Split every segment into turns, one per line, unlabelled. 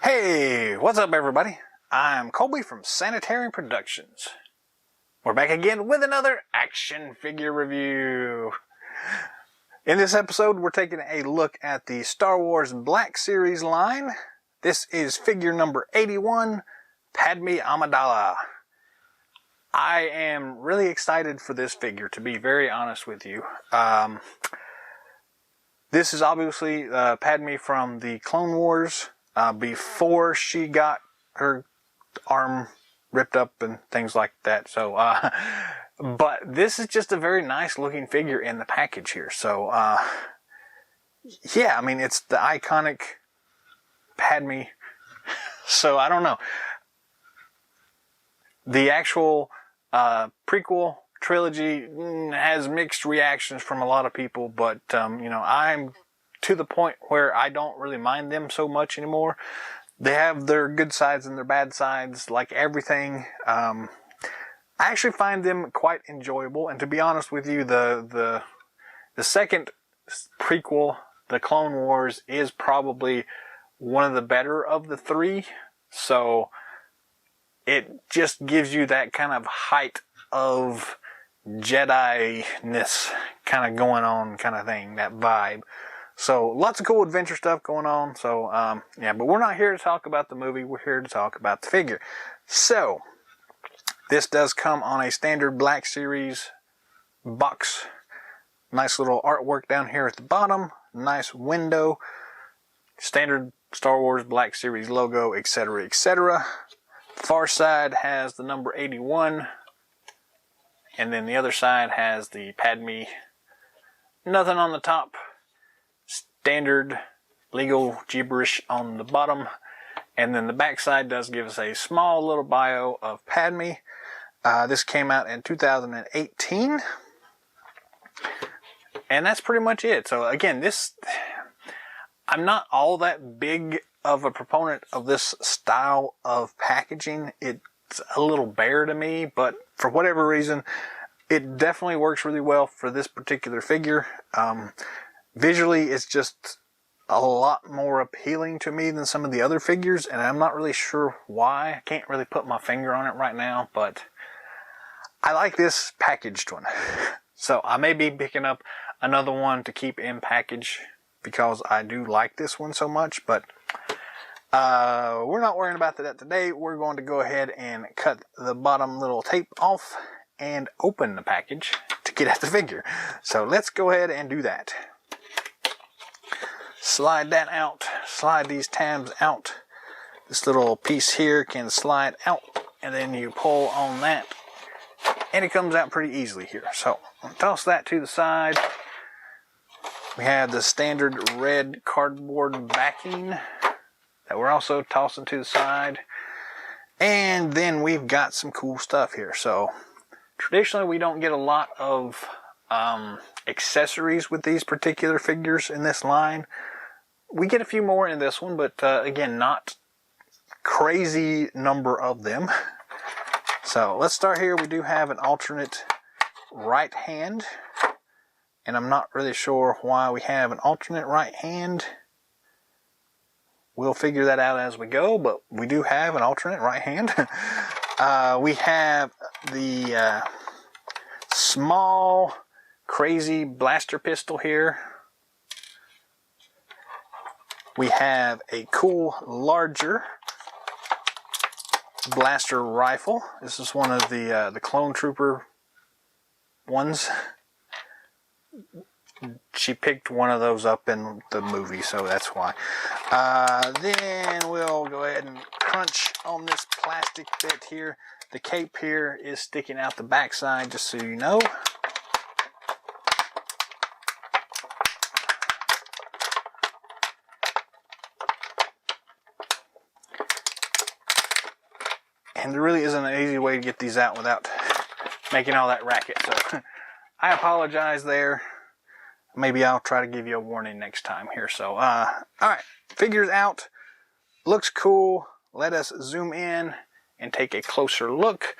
Hey, what's up everybody? I'm Colby from Sanitarian Productions. We're back again with another action figure review. In this episode, we're taking a look at the Star Wars Black Series line. This is figure number 81, Padme Amidala. I am really excited for this figure, to be very honest with you. This is obviously Padme from the Clone Wars. Before she got her arm ripped up and things like that. So, but this is just a very nice looking figure in the package here. So, yeah, I mean, it's the iconic Padme. So, I don't know. The actual prequel trilogy has mixed reactions from a lot of people, but, you know, I'm to the point where I don't really mind them so much anymore. They have their good sides and their bad sides, like everything. I actually find them quite enjoyable, and to be honest with you, the second prequel, the Clone Wars, is probably one of the better of the three. So it just gives you that kind of height of Jedi-ness kind of going on, kind of thing, that vibe. So, lots of cool adventure stuff going on. So, yeah, but we're not here to talk about the movie. We're here to talk about the figure. So, this does come on a standard Black Series box. Nice little artwork down here at the bottom. Nice window. Standard Star Wars Black Series logo, etc., etc. Far side has the number 81. And then the other side has the Padme. Nothing on the top. Standard legal gibberish on the bottom, and then the back side does give us a small little bio of Padme. This came out in 2018, and that's pretty much it. So again, I'm not all that big of a proponent of this style of packaging. It's a little bare to me, but for whatever reason, it definitely works really well for this particular figure. Visually, it's just a lot more appealing to me than some of the other figures, and I'm not really sure why. I can't really put my finger on it right now, but I like this packaged one. So I may be picking up another one to keep in package because I do like this one so much, but we're not worrying about that today. We're going to go ahead and cut the bottom little tape off and open the package to get at the figure. So let's go ahead and do that. Slide that out, slide these tabs out. This little piece here can slide out, and then you pull on that, and it comes out pretty easily here. So, I'll toss that to the side. We have the standard red cardboard backing that we're also tossing to the side. And then we've got some cool stuff here. So, traditionally we don't get a lot of accessories with these particular figures in this line. We get a few more in this one, but again, not crazy number of them. So let's start here. We do have an alternate right hand, and I'm not really sure why we have an alternate right hand. We'll figure that out as we go, but we do have an alternate right hand. We have the small, crazy blaster pistol here. We have a cool, larger blaster rifle. This is one of the Clone Trooper ones. She picked one of those up in the movie, so that's why. Then we'll go ahead and crunch on this plastic bit here. The cape here is sticking out the backside, just so you know. And there really isn't an easy way to get these out without making all that racket. So I apologize there. Maybe I'll try to give you a warning next time here. So, alright, figure's out. Looks cool. Let us zoom in and take a closer look.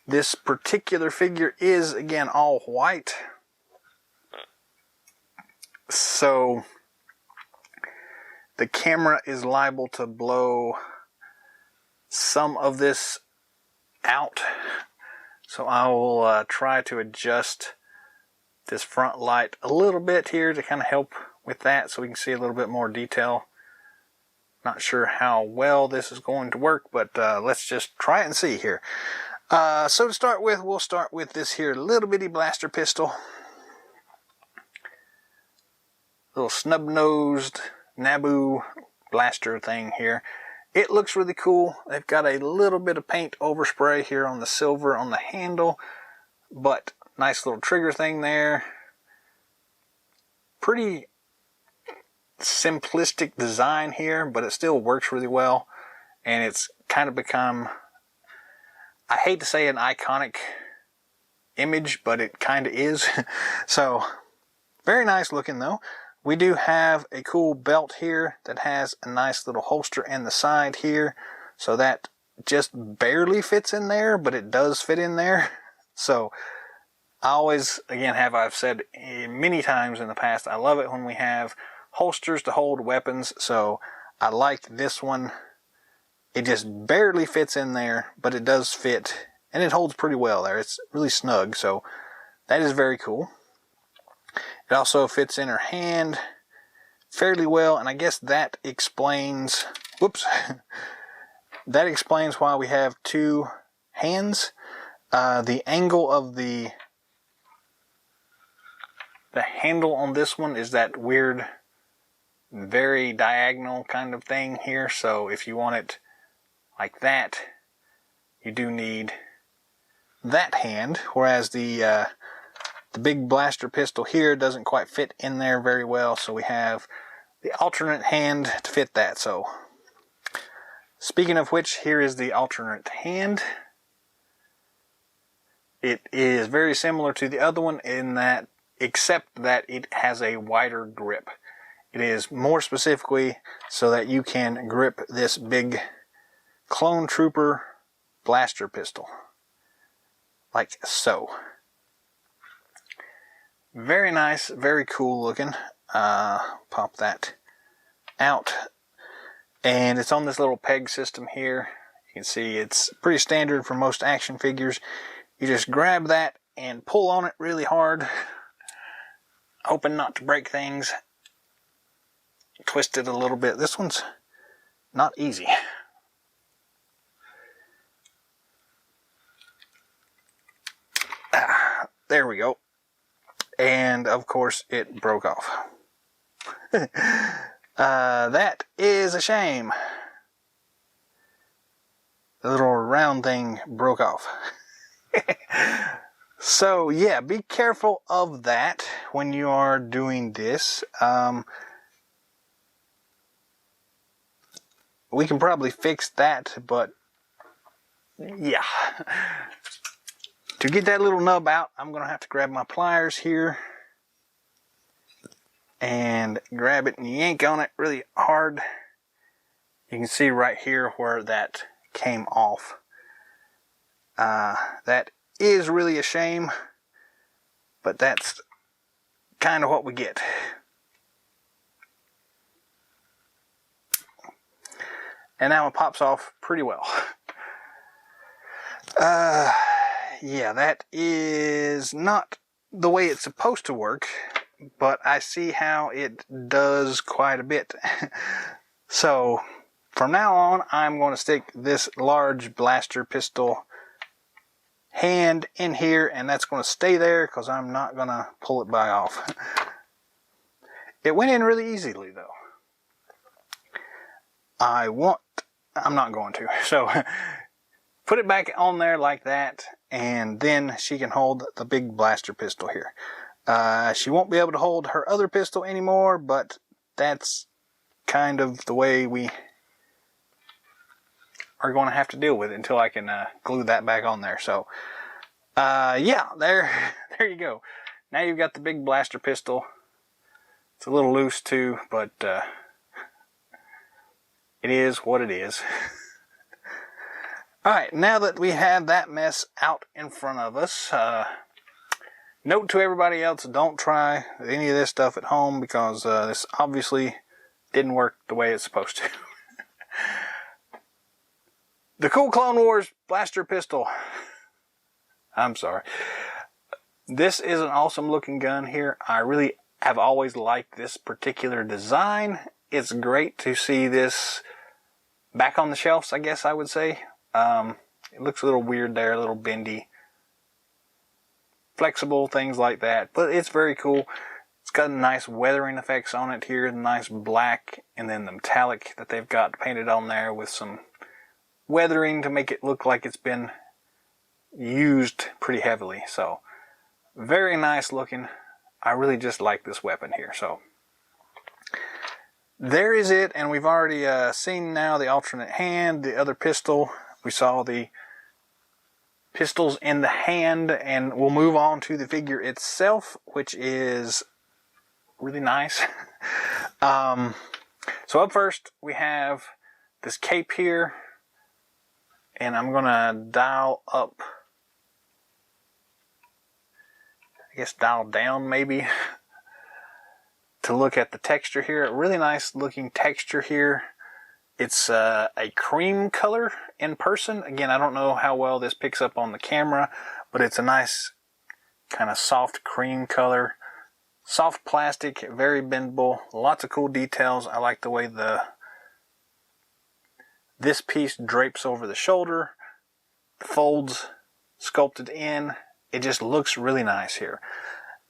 This particular figure is, again, all white. So the camera is liable to blow some of this out. So I will try to adjust this front light a little bit here to kind of help with that so we can see a little bit more detail. Not sure how well this is going to work, but let's just try it and see here. So to start with, we'll start with this here little bitty blaster pistol. Little snub-nosed Naboo blaster thing here. It looks really cool. They've got a little bit of paint overspray here on the silver on the handle, but nice little trigger thing there. Pretty simplistic design here, but it still works really well, and it's kind of become, I hate to say an iconic image, but it kind of is. So very nice looking though. We do have a cool belt here that has a nice little holster in the side here, so that just barely fits in there, but it does fit in there. So I always, again, I've said many times in the past, I love it when we have holsters to hold weapons. So I like this one. It just barely fits in there, but it does fit, and it holds pretty well there. It's really snug, so that is very cool. It also fits in her hand fairly well, and I guess that explains, whoops, that explains why we have two hands. The angle of the handle on this one is that weird, very diagonal kind of thing here, so if you want it like that, you do need that hand, whereas the big blaster pistol here doesn't quite fit in there very well, so we have the alternate hand to fit that. So speaking of which, here is the alternate hand. It is very similar to the other one in that, except that it has a wider grip. It is more specifically so that you can grip this big clone trooper blaster pistol like so. Very nice, very cool looking. Pop that out. And it's on this little peg system here. You can see it's pretty standard for most action figures. You just grab that and pull on it really hard, hoping not to break things. Twist it a little bit. This one's not easy. There we go. And of course it broke off. That is a shame. The little round thing broke off. So yeah, be careful of that when you are doing this. We can probably fix that, but yeah. To get that little nub out, I'm going to have to grab my pliers here and grab it and yank on it really hard. You can see right here where that came off. That is really a shame, but that's kind of what we get. And now it pops off pretty well. Yeah, that is not the way it's supposed to work, but I see how it does quite a bit. So from now on, I'm going to stick this large blaster pistol hand in here, and that's going to stay there because I'm not going to pull it back off. It went in really easily though. I'm not going to. So put it back on there like that, and then she can hold the big blaster pistol here. She won't be able to hold her other pistol anymore, but that's kind of the way we are going to have to deal with it until I can glue that back on there. So yeah, there you go. Now you've got the big blaster pistol. It's a little loose too, but it is what it is. Alright, now that we have that mess out in front of us, note to everybody else, don't try any of this stuff at home because this obviously didn't work the way it's supposed to. The cool Clone Wars blaster pistol. I'm sorry. This is an awesome looking gun here. I really have always liked this particular design. It's great to see this back on the shelves, I guess I would say. It looks a little weird there, a little bendy. Flexible, things like that. But it's very cool. It's got nice weathering effects on it here. Nice black and then the metallic that they've got painted on there with some weathering to make it look like it's been used pretty heavily. So, very nice looking. I really just like this weapon here. So, there is it. And we've already seen now the alternate hand, the other pistol. We saw the pistols in the hand, and we'll move on to the figure itself, which is really nice. So up first we have this cape here, and I'm gonna dial up, I guess dial down maybe, to look at the texture here. A really nice looking texture here. It's a cream color in person. Again, I don't know how well this picks up on the camera, but it's a nice kind of soft cream color. Soft plastic, very bendable, lots of cool details. I like the way this piece drapes over the shoulder, folds sculpted in. It just looks really nice here.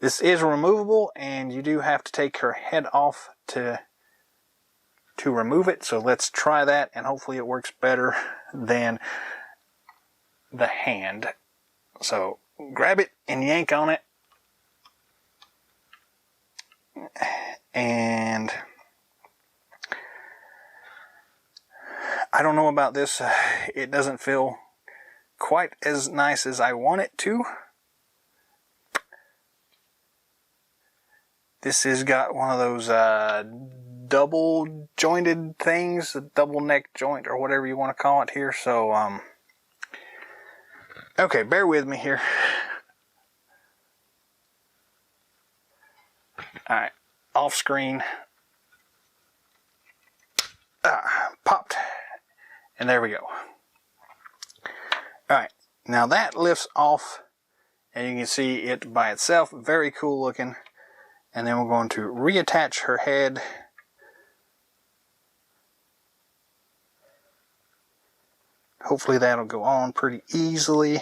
This is removable, and you do have to take her head off to remove it. So let's try that, and hopefully it works better than the hand. So grab it and yank on it. And I don't know about this. It doesn't feel quite as nice as I want it to. This has got one of those double jointed things, a double neck joint or whatever you want to call it here. So, okay, bear with me here. Alright, off screen. Popped. And there we go. Alright, now that lifts off, and you can see it by itself. Very cool looking. And then we're going to reattach her head. Hopefully that'll go on pretty easily.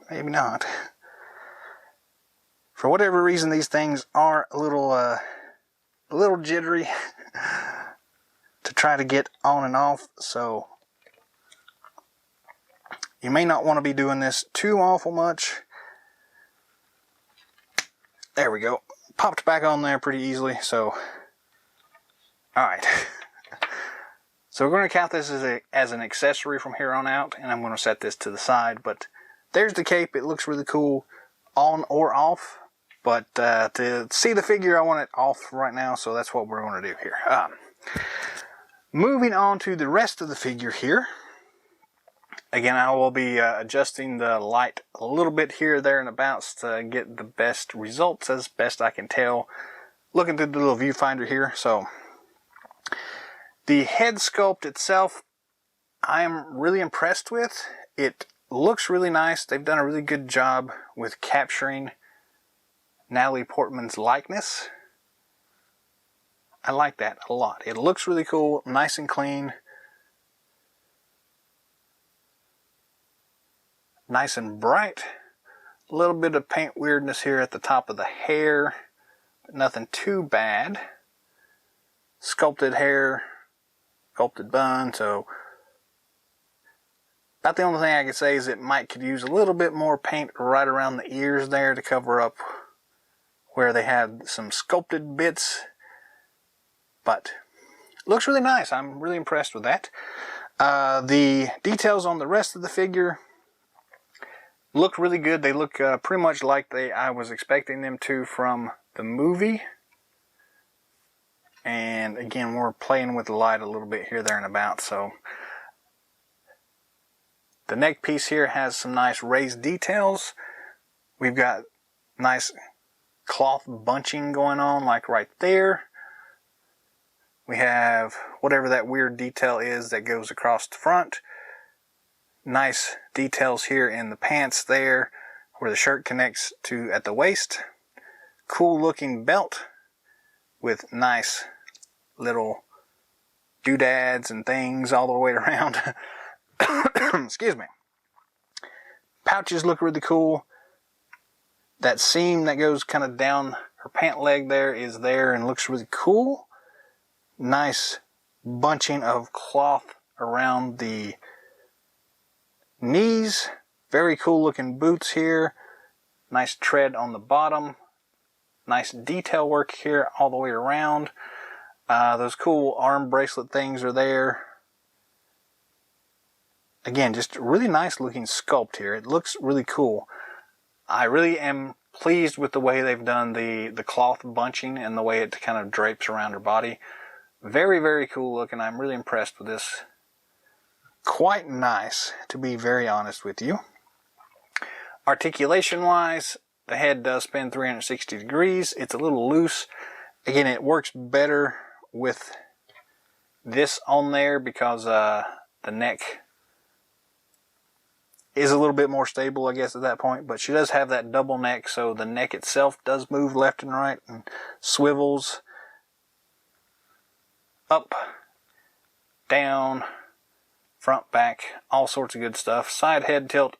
Maybe not. For whatever reason, these things are a little jittery to try to get on and off. So you may not want to be doing this too awful much. There we go. Popped back on there pretty easily. So, alright. So we're going to count this as an accessory from here on out, and I'm going to set this to the side. But there's the cape. It looks really cool on or off. But to see the figure, I want it off right now, so that's what we're going to do here. Moving on to the rest of the figure here. Again, I will be adjusting the light a little bit here, there, and abouts to get the best results as best I can tell. Looking through the little viewfinder here. So, the head sculpt itself, I'm really impressed with. It looks really nice. They've done a really good job with capturing Natalie Portman's likeness. I like that a lot. It looks really cool, nice and clean. Nice and bright. A little bit of paint weirdness here at the top of the hair, but nothing too bad. Sculpted hair, sculpted bun, so about the only thing I could say is it could use a little bit more paint right around the ears there to cover up where they had some sculpted bits. But it looks really nice. I'm really impressed with that. The details on the rest of the figure look really good. They look pretty much like I was expecting them to from the movie. And again, we're playing with the light a little bit here, there, and about. So the neck piece here has some nice raised details. We've got nice cloth bunching going on, like right there. We have whatever that weird detail is that goes across the front. Nice details here in the pants there, where the shirt connects to at the waist. Cool looking belt with nice little doodads and things all the way around. Excuse me. Pouches look really cool. That seam that goes kind of down her pant leg there is there and looks really cool. Nice bunching of cloth around the knees. Very cool looking boots here. Nice tread on the bottom. Nice detail work here all the way around. Those cool arm bracelet things are there. Again, just really nice looking sculpt here. It looks really cool. I really am pleased with the way they've done the cloth bunching and the way it kind of drapes around her body. Very, very cool looking. I'm really impressed with this. Quite nice, to be very honest with you. Articulation wise, the head does spin 360 degrees. It's a little loose. Again, it works better with this on there because the neck is a little bit more stable, I guess, at that point. But she does have that double neck, so the neck itself does move left and right and swivels up, down, front, back, all sorts of good stuff. Side head tilt,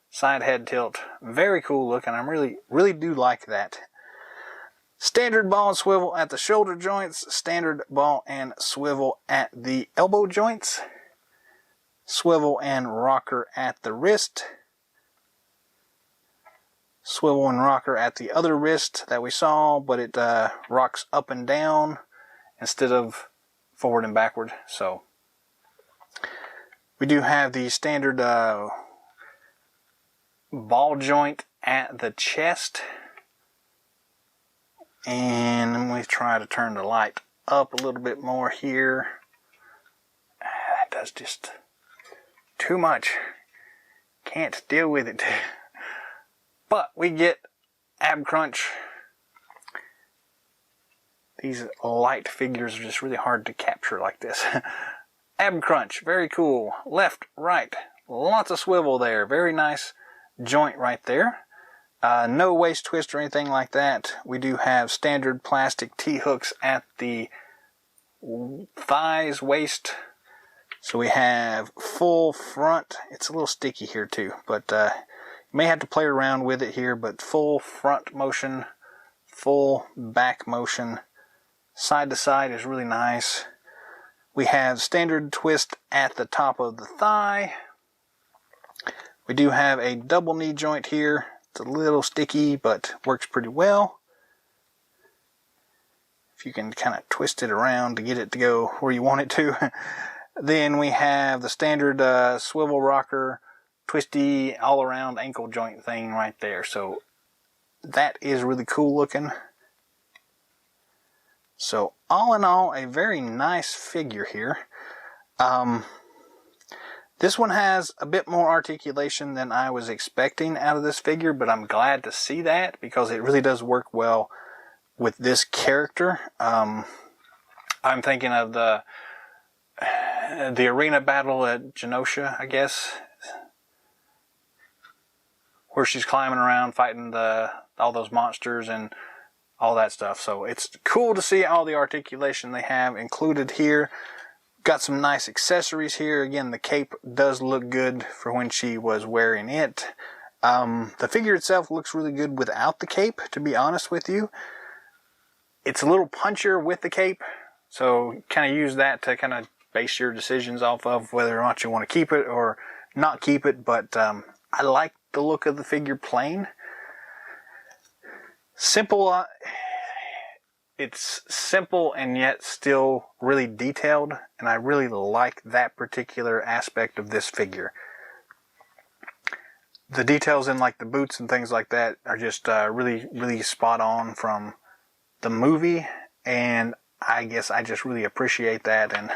side head tilt. Very cool looking. I really do like that. Standard ball and swivel at the shoulder joints. Standard ball and swivel at the elbow joints. Swivel and rocker at the wrist. Swivel and rocker at the other wrist that we saw, but it rocks up and down instead of forward and backward. So we do have the standard ball joint at the chest. And let me try to turn the light up a little bit more here. That does just too much. Can't deal with it. But we get ab crunch. These light figures are just really hard to capture like this. Ab crunch, very cool. Left, right, lots of swivel there. Very nice joint right there. No waist twist or anything like that. We do have standard plastic T-hooks at the thighs, waist. So we have full front. It's a little sticky here too, but you may have to play around with it here, but full front motion, full back motion. Side to side is really nice. We have standard twist at the top of the thigh. We do have a double knee joint here. It's a little sticky, but works pretty well. If you can kind of twist it around to get it to go where you want it to. Then we have the standard swivel rocker, twisty all around ankle joint thing right there. So that is really cool looking. So all in all, a very nice figure here. This one has a bit more articulation than I was expecting out of this figure, but I'm glad to see that because it really does work well with this character. I'm thinking of the arena battle at Genosha, I guess, where she's climbing around fighting all those monsters and all that stuff. So it's cool to see all the articulation they have included here. Got some nice accessories here. Again, the cape does look good for when she was wearing it. The figure itself looks really good without the cape, to be honest with you. It's a little punchier with the cape, so kind of use that to kind of base your decisions off of whether or not you want to keep it or not keep it. But I like the look of the figure plain. Simple. It's simple and yet still really detailed, and I really like that particular aspect of this figure. The details in like the boots and things like that are just really spot on from the movie, and I guess I just really appreciate that, and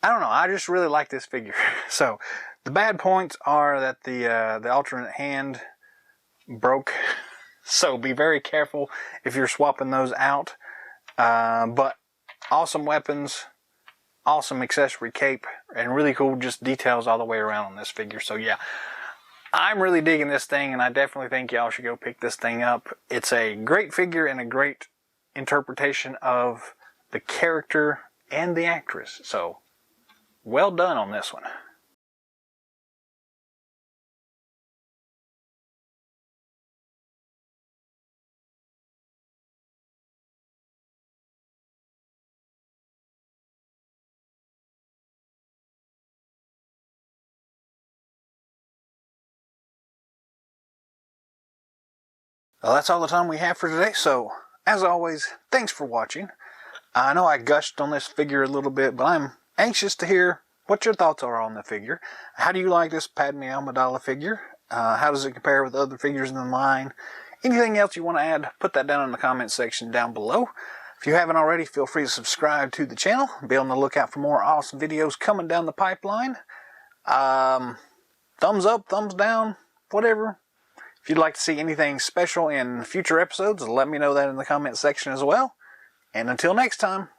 I don't know, I just really like this figure. So the bad points are that the alternate hand broke. So be very careful if you're swapping those out. But awesome weapons, awesome accessory cape, and really cool just details all the way around on this figure. So yeah, I'm really digging this thing, and I definitely think y'all should go pick this thing up. It's a great figure and a great interpretation of the character and the actress. So well done on this one. Well, that's all the time we have for today, so as always, thanks for watching. I know I gushed on this figure a little bit, but I'm anxious to hear what your thoughts are on the figure. How do you like this Padme Amidala figure? How does it compare with other figures in the line? Anything else you want to add, put that down in the comment section down below. If you haven't already, feel free to subscribe to the channel. Be on the lookout for more awesome videos coming down the pipeline. Thumbs up, thumbs down, whatever. If you'd like to see anything special in future episodes, let me know that in the comment section as well. And until next time,